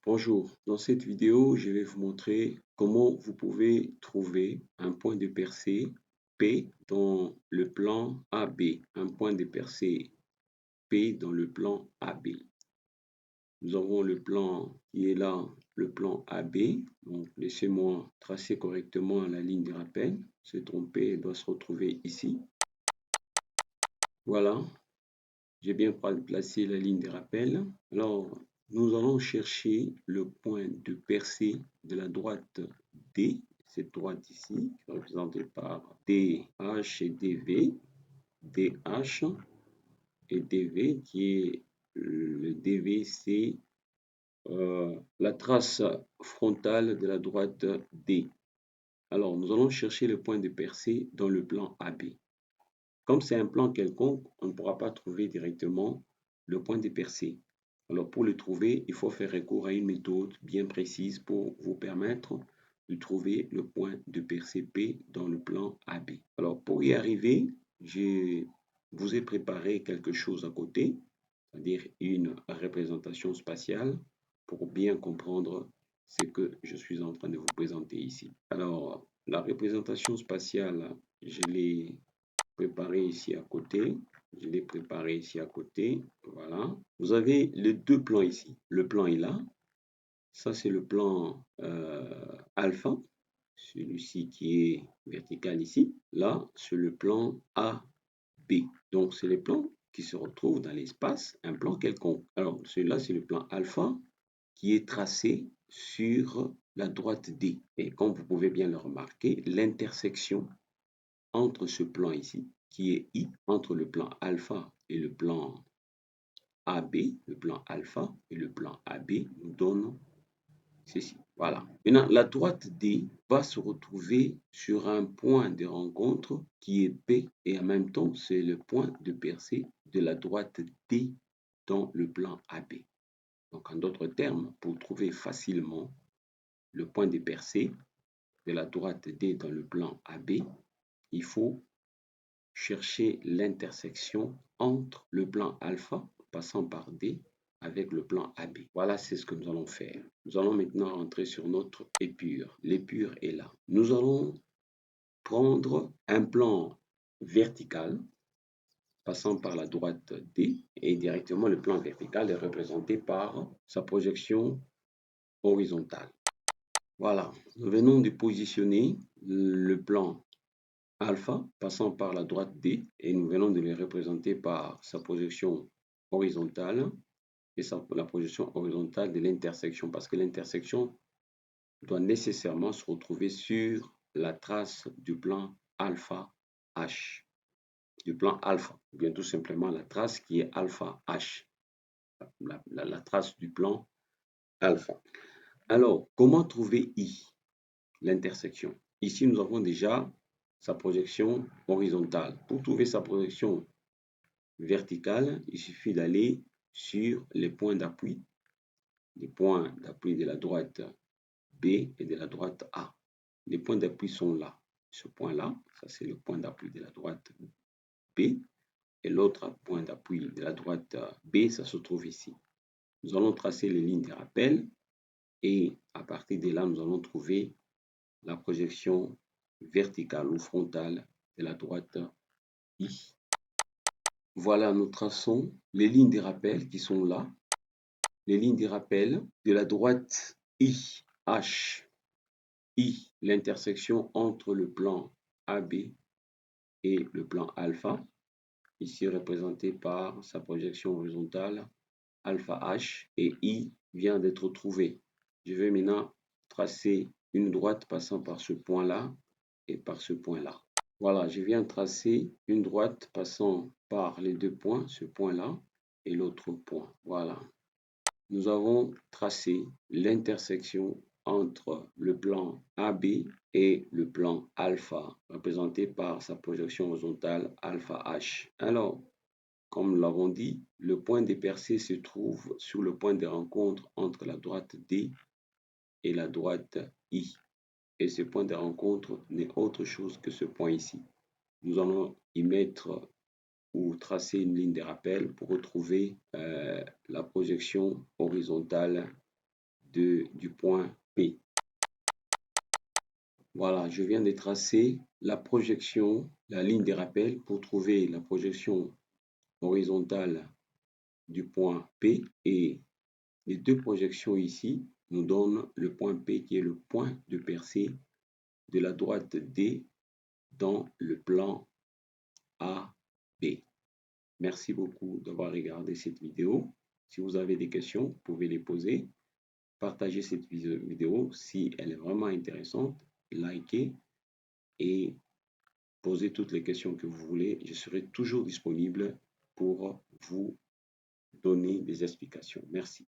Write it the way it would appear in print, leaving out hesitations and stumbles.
Bonjour, dans cette vidéo, je vais vous montrer comment vous pouvez trouver un point de percée P dans le plan AB. Un point de percée P dans le plan AB. Nous avons le plan qui est là, le plan AB. Donc, laissez-moi tracer correctement la ligne de rappel. Se tromper, elle doit se retrouver ici. Voilà, j'ai bien placé la ligne de rappel. Alors, nous allons chercher le point de percée de la droite D, cette droite ici, représentée par DH et DV, DH et DV, qui est le DV, c'est la trace frontale de la droite D. Alors, nous allons chercher le point de percée dans le plan AB. Comme c'est un plan quelconque, on ne pourra pas trouver directement le point de percée. Alors pour le trouver, il faut faire recours à une méthode bien précise pour vous permettre de trouver le point de percée P dans le plan AB. Alors pour y arriver, je vous ai préparé quelque chose à côté, c'est-à-dire une représentation spatiale pour bien comprendre ce que je suis en train de vous présenter ici. Alors la représentation spatiale, je l'ai préparé ici à côté. Je l'ai préparé ici à côté. Voilà. Vous avez les deux plans ici. Le plan est là. Ça, c'est le plan alpha. Celui-ci qui est vertical ici. Là, c'est le plan AB. Donc, c'est les plans qui se retrouvent dans l'espace, un plan quelconque. Alors, celui-là, c'est le plan alpha qui est tracé sur la droite D. Et comme vous pouvez bien le remarquer, l'intersection entre ce plan ici, qui est I, entre le plan alpha et le plan AB, le plan alpha et le plan AB nous donne ceci. Voilà. Maintenant, la droite D va se retrouver sur un point de rencontre qui est P et en même temps, c'est le point de percée de la droite D dans le plan AB. Donc, en d'autres termes, pour trouver facilement le point de percée de la droite D dans le plan AB, il faut chercher l'intersection entre le plan alpha passant par D avec le plan AB. Voilà, c'est ce que nous allons faire. Nous allons maintenant rentrer sur notre épure. L'épure est là. Nous allons prendre un plan vertical passant par la droite D et directement le plan vertical est représenté par sa projection horizontale. Voilà, nous venons de positionner le plan alpha passant par la droite D et nous venons de le représenter par sa projection horizontale et la projection horizontale de l'intersection parce que l'intersection doit nécessairement se retrouver sur la trace du plan alpha H, du plan alpha, ou bien tout simplement la trace qui est alpha H, la trace du plan alpha. Alors, comment trouver I, l'intersection? Ici, nous avons déjà sa projection horizontale. Pour trouver sa projection verticale, il suffit d'aller sur les points d'appui de la droite B et de la droite A. Les points d'appui sont là. Ce point-là, ça c'est le point d'appui de la droite B et l'autre point d'appui de la droite B, ça se trouve ici. Nous allons tracer les lignes de rappel et à partir de là, nous allons trouver la projection verticale ou frontale de la droite I. Voilà, nous traçons les lignes de rappel qui sont là. Les lignes de rappel de la droite I, H, I, l'intersection entre le plan AB et le plan alpha, ici représenté par sa projection horizontale alpha H, et I vient d'être trouvé. Je vais maintenant tracer une droite passant par ce point-là et par ce point-là. Voilà, je viens tracer une droite passant par les deux points, ce point-là et l'autre point. Voilà. Nous avons tracé l'intersection entre le plan AB et le plan alpha, représenté par sa projection horizontale alpha H. Alors, comme nous l'avons dit, le point de percée se trouve sur le point de rencontre entre la droite D et la droite I. Et ce point de rencontre n'est autre chose que ce point ici. Nous allons y mettre ou tracer une ligne de rappel pour retrouver la projection horizontale du point P. Voilà, je viens de tracer la projection, la ligne des rappels pour trouver la projection horizontale du point P, et les deux projections ici nous donnent le point P qui est le point de percée de la droite D dans le plan AB. Merci beaucoup d'avoir regardé cette vidéo. Si vous avez des questions, vous pouvez les poser. Partagez cette vidéo si elle est vraiment intéressante. Likez et posez toutes les questions que vous voulez. Je serai toujours disponible pour vous donner des explications. Merci.